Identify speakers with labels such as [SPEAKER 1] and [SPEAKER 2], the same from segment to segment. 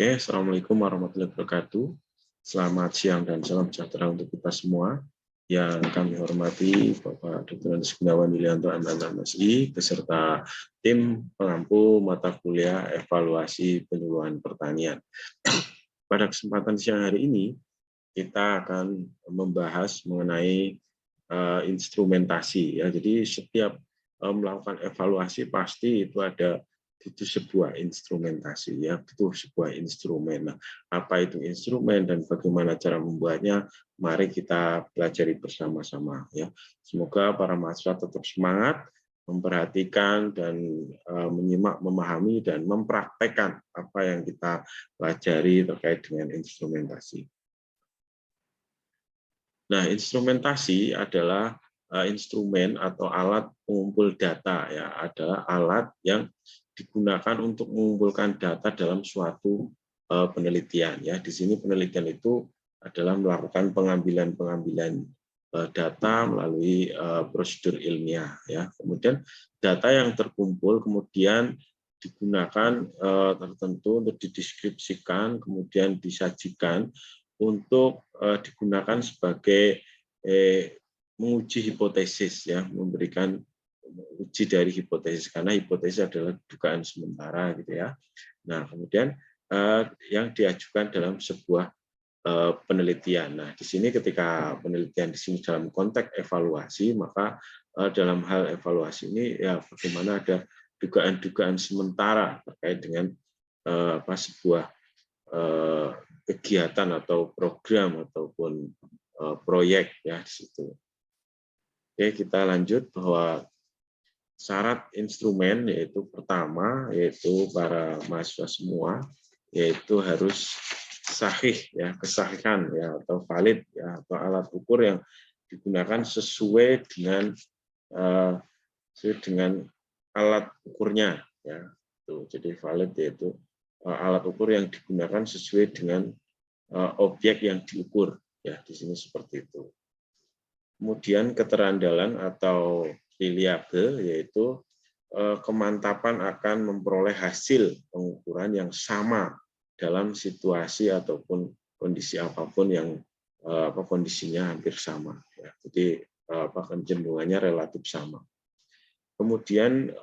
[SPEAKER 1] Oke, Assalamualaikum warahmatullahi wabarakatuh. Selamat siang dan salam sejahtera untuk kita semua. Yang kami hormati Bapak Dr. Andes Gunawan Yulianto, MSI, beserta tim pengampu mata kuliah evaluasi penyuluhan pertanian. Pada kesempatan siang hari ini, kita akan membahas mengenai instrumentasi. Ya, jadi setiap melakukan evaluasi pasti itu ada butuh sebuah instrumentasi, ya, butuh sebuah instrumen. Nah, apa itu instrumen dan bagaimana cara membuatnya? Mari kita pelajari bersama-sama, ya. Semoga para mahasiswa tetap semangat memperhatikan dan menyimak, memahami dan mempraktekkan apa yang kita pelajari terkait dengan instrumentasi. Nah, instrumentasi adalah instrumen atau alat pengumpul data, ya, adalah alat yang digunakan untuk mengumpulkan data dalam suatu penelitian, ya. Di sini penelitian itu adalah melakukan pengambilan data melalui prosedur ilmiah, ya. Kemudian data yang terkumpul kemudian digunakan tertentu untuk dideskripsikan, kemudian disajikan untuk digunakan sebagai menguji hipotesis, ya, memberikan uji dari hipotesis, karena hipotesis adalah dugaan sementara, gitu ya. Nah, kemudian yang diajukan dalam sebuah penelitian. Nah, di sini ketika penelitian di sini dalam konteks evaluasi, maka dalam hal evaluasi ini ya bagaimana ada dugaan-dugaan sementara terkait dengan sebuah kegiatan atau program ataupun proyek, ya, di situ. Oke, kita lanjut bahwa syarat instrumen yaitu pertama yaitu para mahasiswa semua yaitu harus sahih, ya, kesahihan, ya, atau valid, ya, atau alat ukur yang digunakan sesuai dengan alat ukurnya, ya. Tuh, jadi valid yaitu alat ukur yang digunakan sesuai dengan objek yang diukur, ya, di sini seperti itu. Kemudian keterandalan atau reliable yaitu kemantapan akan memperoleh hasil pengukuran yang sama dalam situasi ataupun kondisi apapun yang kondisinya hampir sama, ya. Jadi kecenderungannya relatif sama. Kemudian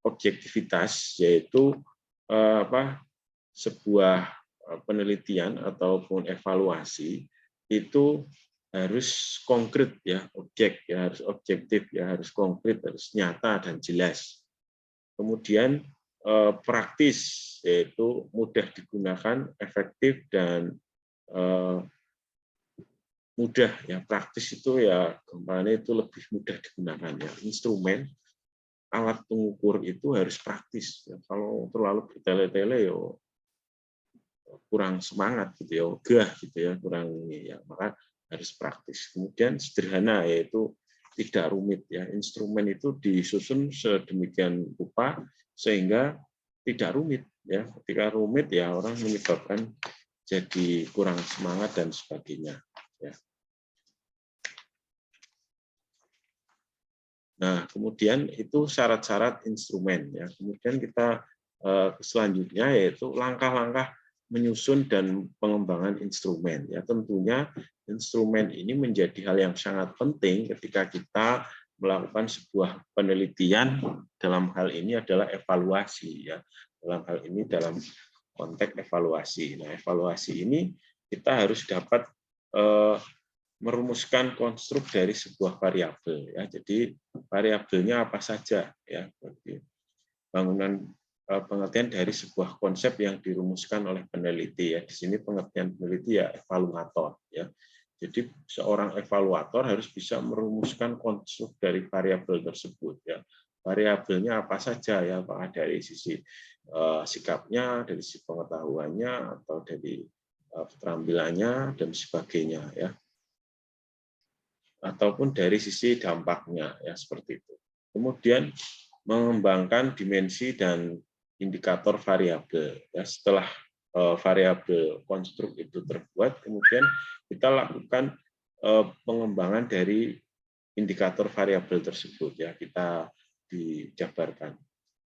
[SPEAKER 1] objektivitas yaitu sebuah penelitian ataupun evaluasi itu harus konkret, ya, objek, ya, harus objektif, ya, harus konkret, harus nyata dan jelas. Kemudian praktis yaitu mudah digunakan, efektif dan mudah, ya. Praktis itu ya kemana itu lebih mudah digunakan, ya. Instrumen alat pengukur itu harus praktis, ya. Kalau terlalu bertele-tele ya kurang semangat, gitu ya, ogah, gitu ya, kurang ini, ya, maka harus praktis. Kemudian sederhana yaitu tidak rumit, ya. Instrumen itu disusun sedemikian rupa sehingga tidak rumit, ya. Ketika rumit ya orang menyebabkan jadi kurang semangat dan sebagainya, ya. Nah, kemudian itu syarat-syarat instrumen, ya. Kemudian kita selanjutnya yaitu langkah-langkah menyusun dan pengembangan instrumen, ya. Tentunya instrumen ini menjadi hal yang sangat penting ketika kita melakukan sebuah penelitian. Dalam hal ini adalah evaluasi, ya. Dalam hal ini dalam konteks evaluasi. Nah, evaluasi ini kita harus dapat merumuskan konstruk dari sebuah variabel, ya. Jadi variabelnya apa saja, ya. Bangunan pengertian dari sebuah konsep yang dirumuskan oleh peneliti, ya. Di sini pengertian peneliti ya evaluator, ya. Jadi seorang evaluator harus bisa merumuskan konstruk dari variabel tersebut, ya. Variabelnya apa saja, ya, apakah dari sisi sikapnya, dari sisi pengetahuannya, atau dari keterampilannya dan sebagainya, ya. Ataupun dari sisi dampaknya, ya, seperti itu. Kemudian mengembangkan dimensi dan indikator variabel, ya. Setelah variabel konstruk itu terbuat, kemudian kita lakukan pengembangan dari indikator variabel tersebut, ya, kita dijabarkan.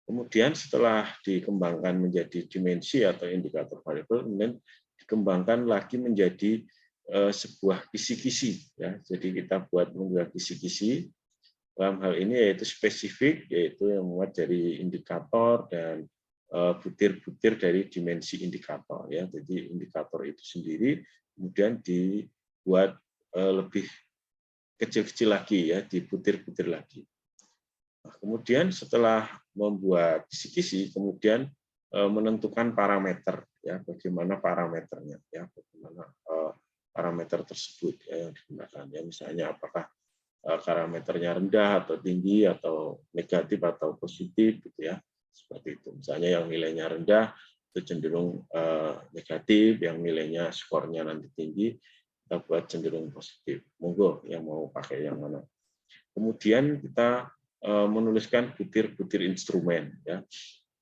[SPEAKER 1] Kemudian setelah dikembangkan menjadi dimensi atau indikator variabel, kemudian dikembangkan lagi menjadi sebuah kisi-kisi. Ya. Jadi kita buat membuat kisi-kisi. Dalam hal ini yaitu spesifik, yaitu yang membuat dari indikator dan butir-butir dari dimensi indikator. Ya. Jadi indikator itu sendiri kemudian dibuat lebih kecil-kecil lagi, ya, dibutir-butir lagi. Nah, kemudian setelah membuat kisi-kisi, kemudian menentukan parameter, ya, bagaimana parameternya, ya, bagaimana parameter tersebut, ya, yang digunakan, ya, misalnya apakah parameternya rendah atau tinggi atau negatif atau positif, gitu ya, seperti itu. Misalnya yang nilainya rendah itu cenderung negatif, yang nilainya skornya nanti tinggi kita buat cenderung positif. Monggo yang mau pakai yang mana. Kemudian kita menuliskan butir-butir instrumen, ya,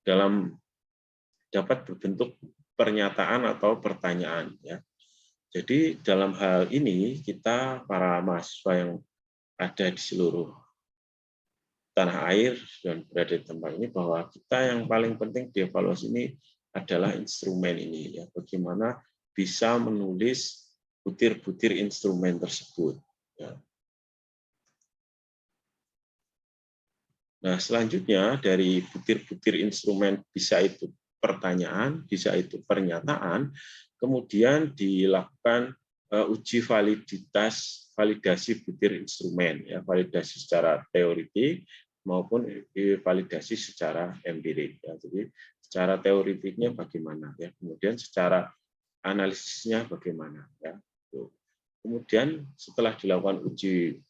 [SPEAKER 1] dalam dapat berbentuk pernyataan atau pertanyaan, ya. Jadi dalam hal ini kita para mahasiswa yang ada di seluruh tanah air dan berada di tempat ini bahwa kita yang paling penting dievaluasi ini adalah instrumen ini, ya, bagaimana bisa menulis butir-butir instrumen tersebut, ya. Nah, selanjutnya dari butir-butir instrumen bisa itu pertanyaan, bisa itu pernyataan, kemudian dilakukan uji validasi butir instrumen, ya, validasi secara teoritik maupun validasi secara empirik. Ya. Jadi secara teoritiknya bagaimana, ya, kemudian secara analisisnya bagaimana, ya. Kemudian setelah dilakukan uji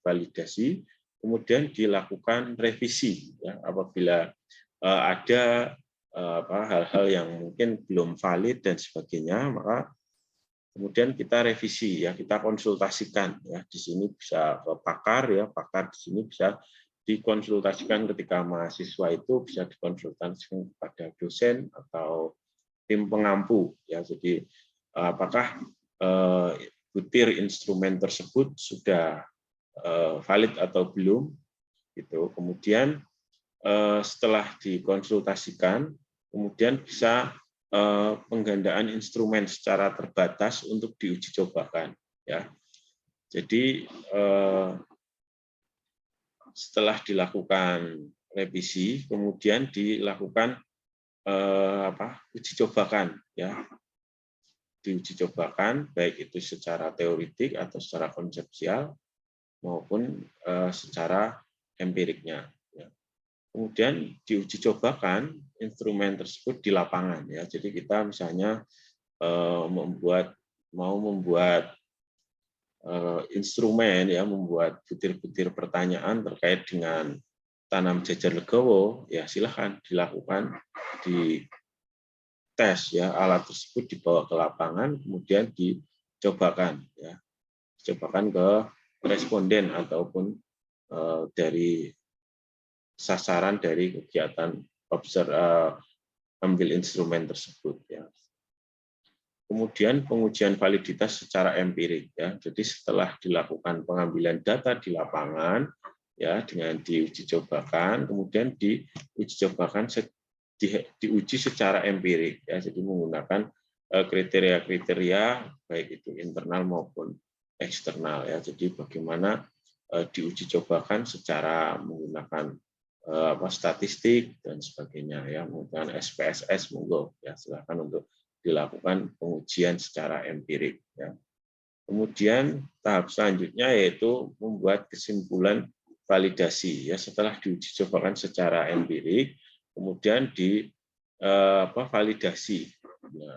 [SPEAKER 1] validasi, kemudian dilakukan revisi, ya, apabila ada hal-hal yang mungkin belum valid dan sebagainya, maka kemudian kita revisi, ya, kita konsultasikan, ya, di sini bisa ke pakar, ya, pakar di sini bisa dikonsultasikan ketika mahasiswa itu bisa dikonsultasikan kepada dosen atau tim pengampu, ya. Jadi apakah butir instrumen tersebut sudah valid atau belum, gitu. Kemudian setelah dikonsultasikan, kemudian bisa penggandaan instrumen secara terbatas untuk diuji cobakan, ya. Jadi setelah dilakukan revisi, kemudian dilakukan uji cobakan, ya, diuji cobakan baik itu secara teoritik atau secara konsepsial maupun secara empiriknya. Ya. Kemudian diuji cobakan instrumen tersebut di lapangan, ya. Jadi kita misalnya mau membuat instrumen, ya, membuat butir-butir pertanyaan terkait dengan tanam jajar legowo, ya, silahkan dilakukan di tes, ya, alat tersebut dibawa ke lapangan kemudian dicobakan, ya, dicobakan ke responden ataupun dari sasaran dari kegiatan ambil instrumen tersebut, ya. Kemudian pengujian validitas secara empirik, ya. Jadi setelah dilakukan pengambilan data di lapangan, ya, dengan diuji cobakan, kemudian diuji cobakan diuji secara empirik, ya. Jadi menggunakan kriteria-kriteria baik itu internal maupun eksternal, ya. Jadi bagaimana diuji cobakan secara menggunakan statistik dan sebagainya, ya, menggunakan SPSS, monggo, ya, silakan untuk dilakukan pengujian secara empirik, ya. Kemudian tahap selanjutnya yaitu membuat kesimpulan validasi, ya, setelah diuji cobakan secara empirik, kemudian validasi, ya,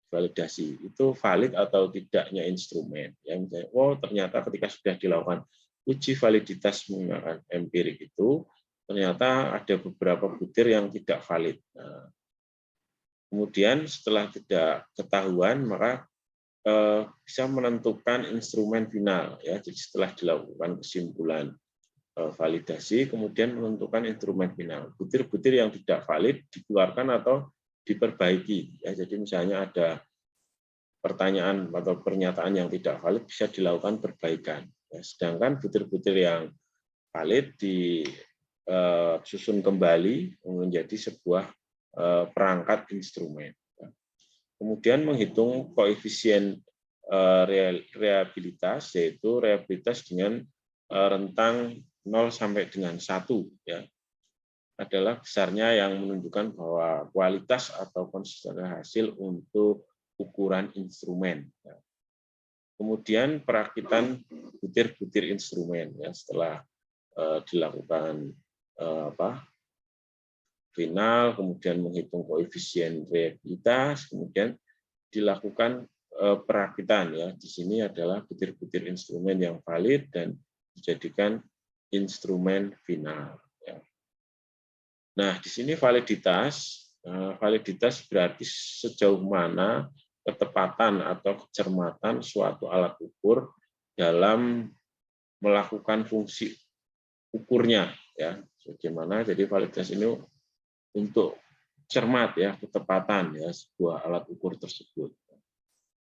[SPEAKER 1] validasi itu valid atau tidaknya instrumen, ya, misalnya, oh ternyata ketika sudah dilakukan uji validitas menggunakan empirik itu ternyata ada beberapa butir yang tidak valid. Nah, kemudian setelah tidak ketahuan maka bisa menentukan instrumen final, ya. Jadi setelah dilakukan kesimpulan validasi, kemudian menentukan instrumen final. Butir-butir yang tidak valid dikeluarkan atau diperbaiki, ya. Jadi misalnya ada pertanyaan atau pernyataan yang tidak valid bisa dilakukan perbaikan, ya. Sedangkan butir-butir yang valid susun kembali menjadi sebuah perangkat instrumen. Kemudian menghitung koefisien reliabilitas, yaitu reliabilitas dengan rentang 0 sampai dengan 1, ya, adalah besarnya yang menunjukkan bahwa kualitas atau konsistensi hasil untuk ukuran instrumen. Kemudian perakitan butir-butir instrumen, ya, setelah dilakukan final, kemudian menghitung koefisien reliabilitas, kemudian dilakukan perakitan, ya. Di sini adalah butir-butir instrumen yang valid dan dijadikan instrumen final, ya. Nah, di sini validitas berarti sejauh mana ketepatan atau kecermatan suatu alat ukur dalam melakukan fungsi ukurnya, ya. Bagaimana jadi validitas ini untuk cermat, ya, ketepatan, ya, sebuah alat ukur tersebut.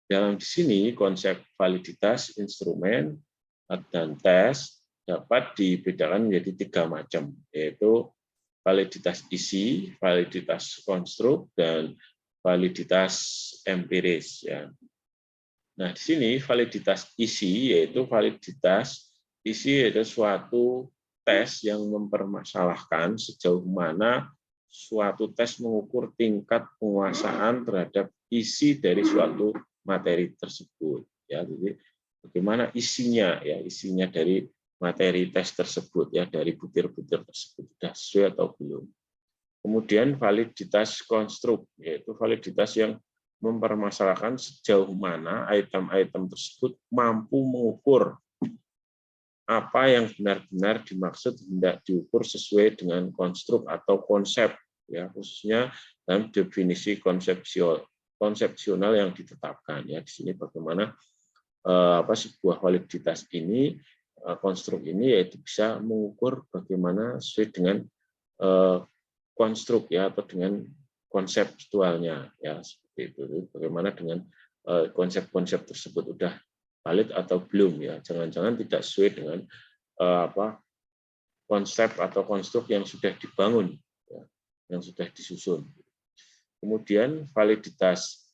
[SPEAKER 1] Dalam di sini konsep validitas instrumen dan tes dapat dibedakan menjadi 3 macam, yaitu validitas isi, validitas konstruk, dan validitas empiris, ya. Nah, di sini validitas isi yaitu suatu tes yang mempermasalahkan sejauh mana suatu tes mengukur tingkat penguasaan terhadap isi dari suatu materi tersebut, ya. Jadi bagaimana isinya, ya, isinya dari materi tes tersebut, ya, dari butir-butir tersebut sudah sesuai atau belum. Kemudian validitas konstruk, yaitu validitas yang mempermasalahkan sejauh mana item-item tersebut mampu mengukur apa yang benar-benar dimaksud hendak diukur sesuai dengan konstruk atau konsep, ya, khususnya dalam definisi konsepsional yang ditetapkan, ya. Di sini bagaimana sebuah validitas ini, konstruk ini, yaitu bisa mengukur bagaimana sesuai dengan konstruk, ya, atau dengan konseptualnya, ya, seperti itu. Bagaimana dengan konsep-konsep tersebut sudah valid atau belum, ya. Jangan-jangan tidak sesuai dengan konsep atau konstruk yang sudah dibangun, ya, yang sudah disusun. Kemudian validitas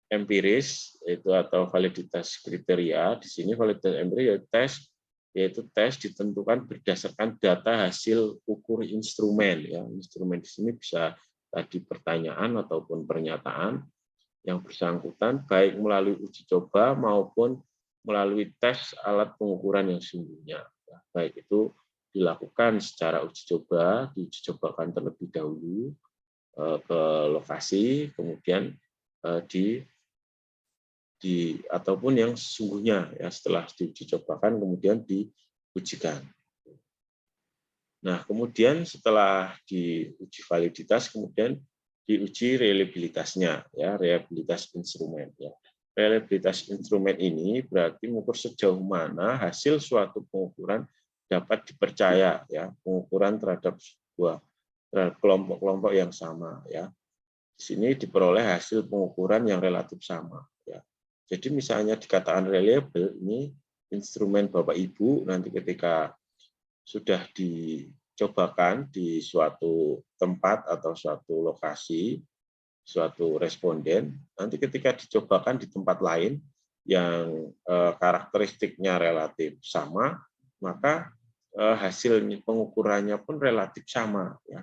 [SPEAKER 1] empiris itu atau validitas kriteria. Di sini validitas empiris yaitu tes ditentukan berdasarkan data hasil ukur instrumen, ya. Instrumen di sini bisa tadi pertanyaan ataupun pernyataan yang bersangkutan baik melalui uji coba maupun melalui tes alat pengukuran yang sesungguhnya, ya. Baik itu dilakukan secara uji coba, diuji cobakan terlebih dahulu ke lokasi, kemudian ataupun yang sesungguhnya, ya, setelah diuji cobakan kemudian diujikan. Nah, kemudian setelah diuji validitas kemudian diuji reliabilitasnya, ya, reliabilitas instrumen, ya. Reliabilitas instrumen ini berarti mengukur sejauh mana hasil suatu pengukuran dapat dipercaya, ya, pengukuran terhadap kelompok-kelompok yang sama, ya. Di sini diperoleh hasil pengukuran yang relatif sama, ya. Jadi misalnya dikatakan reliable, ini instrumen Bapak Ibu nanti ketika sudah dicobakan di suatu tempat atau suatu lokasi, suatu responden, nanti ketika dicobakan di tempat lain yang karakteristiknya relatif sama, maka hasil pengukurannya pun relatif sama, ya.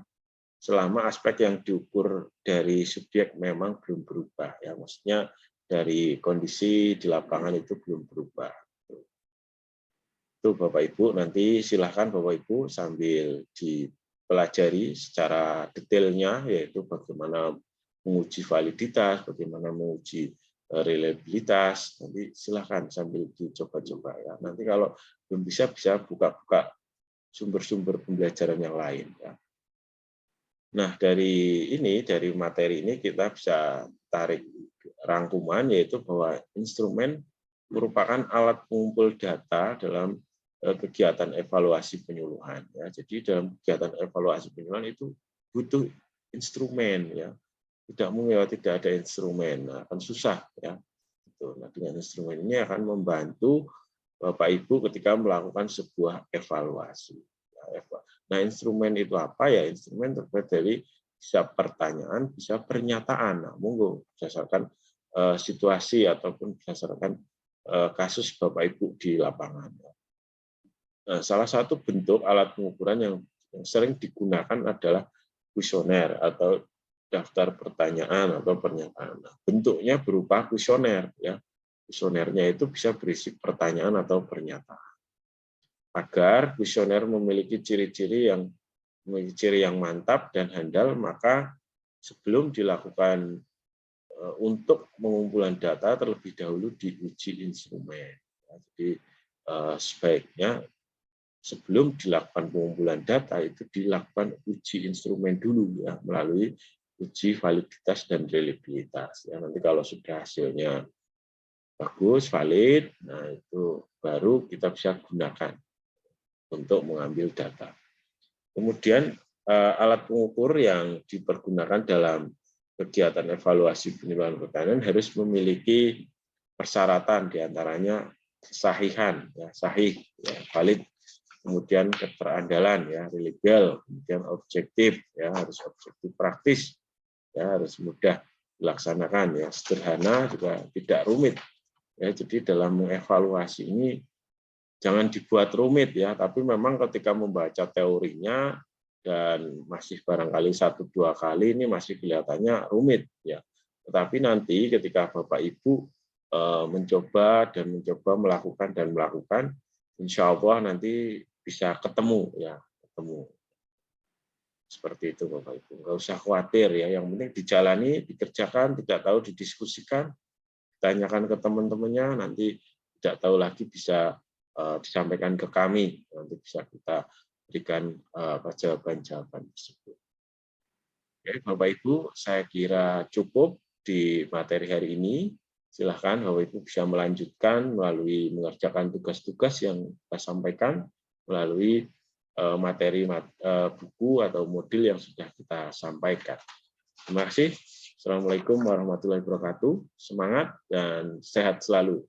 [SPEAKER 1] Selama aspek yang diukur dari subjek memang belum berubah, ya, maksudnya dari kondisi di lapangan itu belum berubah. Itu Bapak Ibu, nanti silahkan Bapak Ibu sambil dipelajari secara detailnya, yaitu bagaimana menguji validitas, bagaimana menguji reliabilitas, nanti silahkan sambil dicoba-coba, ya. Nanti kalau belum bisa buka-buka sumber-sumber pembelajaran yang lain, ya. Nah, dari materi ini kita bisa tarik rangkuman, yaitu bahwa instrumen merupakan alat pengumpul data dalam kegiatan evaluasi penyuluhan, ya. Jadi dalam kegiatan evaluasi penyuluhan itu butuh instrumen, ya. Tidak mungkin tidak ada instrumen, nah, akan susah, ya. Nah, dengan instrumen ini akan membantu Bapak Ibu ketika melakukan sebuah evaluasi. Nah, instrumen itu apa ya? Instrumen terkait dari bisa pertanyaan, bisa pernyataan. Nah, monggo berdasarkan situasi ataupun berdasarkan kasus Bapak Ibu di lapangan. Nah, salah satu bentuk alat pengukuran yang sering digunakan adalah kuesioner atau daftar pertanyaan atau pernyataan. Nah, bentuknya berupa kuesioner, ya. Kuesionernya itu bisa berisi pertanyaan atau pernyataan. Agar kuesioner memiliki ciri-ciri yang mantap dan handal, maka sebelum dilakukan untuk pengumpulan data terlebih dahulu diuji instrumen. Jadi sebaiknya sebelum dilakukan pengumpulan data itu dilakukan uji instrumen dulu, ya, melalui uji validitas dan reliabilitas. Ya, nanti kalau sudah hasilnya bagus, valid, nah itu baru kita bisa gunakan untuk mengambil data. Kemudian alat pengukur yang dipergunakan dalam kegiatan evaluasi penilaian pertanian harus memiliki persyaratan, diantaranya kesahihan, ya, sahih, ya, valid, kemudian keterandalan, ya, reliable, kemudian objektif, ya, harus objektif praktis, ya, harus mudah dilaksanakan, ya, sederhana juga tidak rumit. Ya, jadi dalam mengevaluasi ini jangan dibuat rumit, ya, tapi memang ketika membaca teorinya dan masih barangkali 1-2 kali ini masih kelihatannya rumit, ya. Tetapi nanti ketika Bapak Ibu mencoba melakukan, insya Allah nanti bisa ketemu, ya, ketemu. Seperti itu Bapak Ibu. Nggak usah khawatir, ya. Yang penting dijalani, dikerjakan, tidak tahu didiskusikan, tanyakan ke teman-temannya, nanti tidak tahu lagi bisa disampaikan ke kami, nanti bisa kita berikan jawaban-jawaban tersebut. Oke, Bapak Ibu, saya kira cukup di materi hari ini. Silahkan Bapak Ibu bisa melanjutkan melalui mengerjakan tugas-tugas yang kita sampaikan melalui materi buku atau modul yang sudah kita sampaikan. Terima kasih. Assalamualaikum warahmatullahi wabarakatuh. Semangat dan sehat selalu.